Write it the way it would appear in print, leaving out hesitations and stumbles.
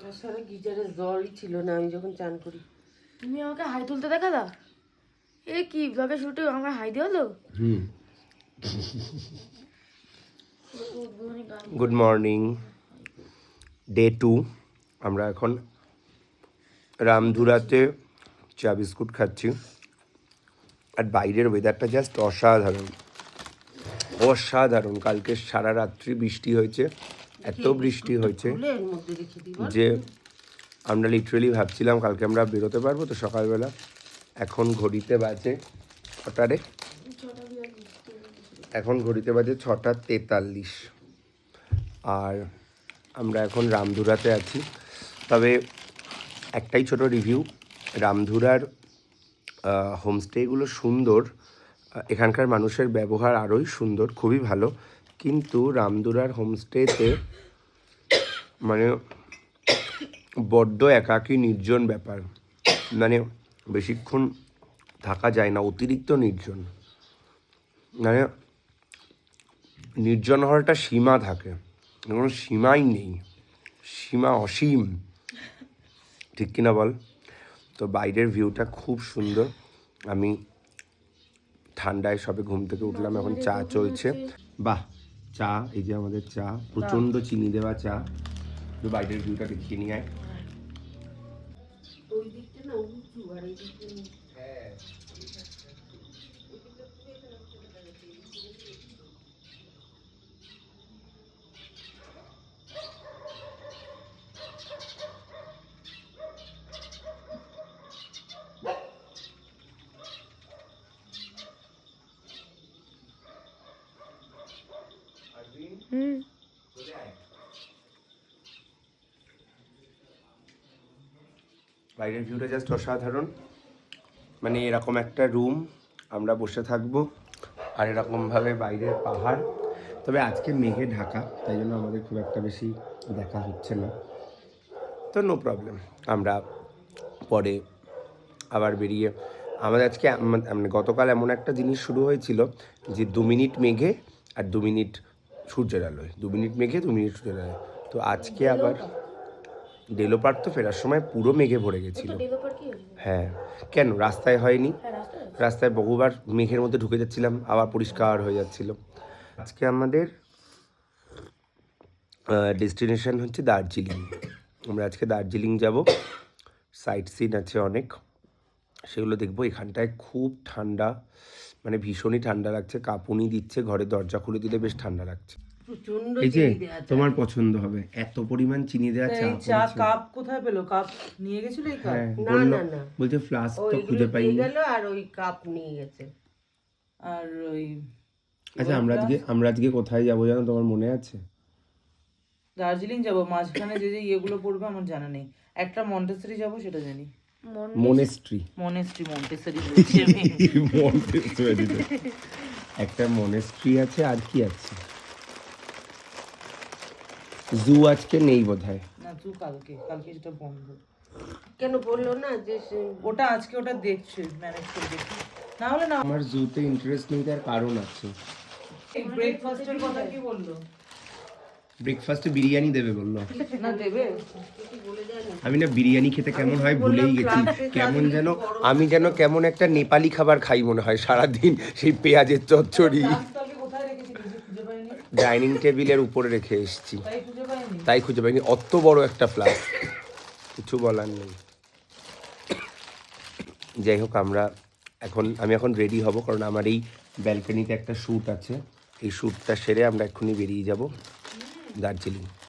আসলে গিজারে জলই ছিল না আমি যখন চান করি। তুমি আমাকে হাই তুলতে দেখালা? এ কি ব্লগে শুটে আমার হাই দিয়ে হলো? Good morning, day 2। আমরা এখন রামধুরাতে চা বিস্কুট খাচ্ছি। আর বাইরের ওয়েদারটা জাস্ট অসাধারণ অসাধারণ। কালকে সারা রাত্রি বৃষ্টি হয়েছে, এত বৃষ্টি হয়েছে ফুলের মধ্যে রেখে দিই বল। যে আমরা লিটারেলি ভাবছিলাম কালকে আমরা বেরোতে পারবো তো সকালবেলা। এখন ঘড়িতে বাজে ছটারে, এখন ঘড়িতে বাজে 6:43। আর আমরা এখন রামধুরাতে আছি। তবে একটাই ছোট রিভিউ, রামধুরার হোমস্টেগুলো সুন্দর, এখানকার মানুষের ব্যবহার আরোই সুন্দর, খুবই ভালো। কিন্তু রামধুরার হোমস্টেতে মানে বড্ড একাকী নির্জন ব্যাপার, মানে বেশিক্ষণ থাকা যায় না, অতিরিক্ত নির্জন। মানে নির্জন হওয়ার একটা সীমা থাকে, কোনো সীমাই নেই, সীমা অসীম, ঠিক কিনা বল? তো বাইরের ভিউটা খুব সুন্দর। আমি ঠান্ডায় সবে ঘুম থেকে উঠলাম, এখন চা চলছে। বাহ, চা, এই যে আমাদের চা, প্রচণ্ড চিনি দেওয়া চা। তো বাইরের ভিউটা দেখিয়ে নিয়ে আয়। ওই দিকটা না উঁচু আর এই দিকটা নিচু। বাইরের ভিউটা জাস্ট অসাধারণ। মানে এরকম একটা রুম, আমরা বসে থাকবো আর এরকমভাবে বাইরের পাহাড়। তবে আজকে মেঘে ঢাকা, তাই জন্য আমাদের খুব একটা বেশি দেখা হচ্ছে না। তো নো প্রবলেম, আমরা পরে আবার বেরিয়ে আমাদের আজকে মানে গতকাল এমন একটা জিনিস শুরু হয়েছিল যে 2 মিনিট মেঘে আর 2 মিনিট সূর্যের আলোয়, 2 মিনিট মেঘে 2 মিনিট সূর্যের আলোয়। তো আজকে আবার ডেলোপার তো ফেরার সময় পুরো মেঘে ভরে গেছিল। হ্যাঁ, কেন রাস্তায় হয়নি? রাস্তায় বহুবার মেঘের মধ্যে ঢুকে যাচ্ছিলাম, আবার পরিষ্কার হয়ে যাচ্ছিল। আজকে আমাদের ডেস্টিনেশন হচ্ছে দার্জিলিং। আমরা আজকে দার্জিলিং যাব, সাইট সিন আছে অনেক, সেগুলো দেখবো। এখানটায় খুব ঠান্ডা, মানে ভীষণই ঠান্ডা লাগছে, কাঁপুনি দিচ্ছে, ঘরের দরজা খুলে দিলে বেশ ঠান্ডা লাগছে। প্রচন্ড এই যে চিনি দেওয়া চা। তোমার পছন্দ হবে, এত পরিমাণ চিনি দেওয়া চা এই চা করেছে। কাপ কোথায় পেলো? কাপ নিয়ে গেছিল এই কাপ? হ্যাঁ, না বললো, না না, বলছে ফ্লাস্ক তো ওইগুলো খুঁজে দিয়ে পাইনি। গেল আর ওই কাপ নিয়ে গেছে। আর ওই আচ্ছা, আমরা আজকে কোথায় যাবো জানো, তোমার মনে আছে? দার্জিলিং যাব, মাঝখানে যে যে ইয়েগুলো পড়বে আমার জানা নেই। একটা মন্টেসরি যাব সেটা জানি। মনেস্ট্রি, মন্টেসরি একটা মনেস্ট্রি আছে। আর কি আছে? জু আজকে নেই বোধহয়। না, তুই কালকে সেটা বন্ধ। কেন বললো না যে ওটা আজকে ওটা দেখছে, ম্যানেজ করে দেখছি। না হলে না। আমার জুতে ইন্টারেস্ট নেই, তার কারণ আছে। ব্রেকফাস্টের কথা কি বললো? ব্রেকফাস্টে বিরিয়ানি দেবে বললো। না দেবে। আমি না বিরিয়ানি খেতে কেমন হয় ভুলেই গেছি, কেমন যেন আমি কেমন একটা নেপালি খাবার খাই মনে হয় সারাদিন, সেই পেঁয়াজের চচ্চড়ি। তাহলে কোথায় রেখেছিলি যে খুঁজে পাইনি? ডাইনিং টেবিলের উপরে রেখে এসেছি, তাই খুঁজে পাইনি। অত বড় একটা ফ্লাস্ক, কিছু বলার নেই। যাই হোক, আমি এখন রেডি হব, কারণ আমার এই ব্যালকনিতে একটা শ্যুট আছে। এই শ্যুটটা সেরে আমরা এক্ষুনি বেরিয়ে যাব দার্জিলিং।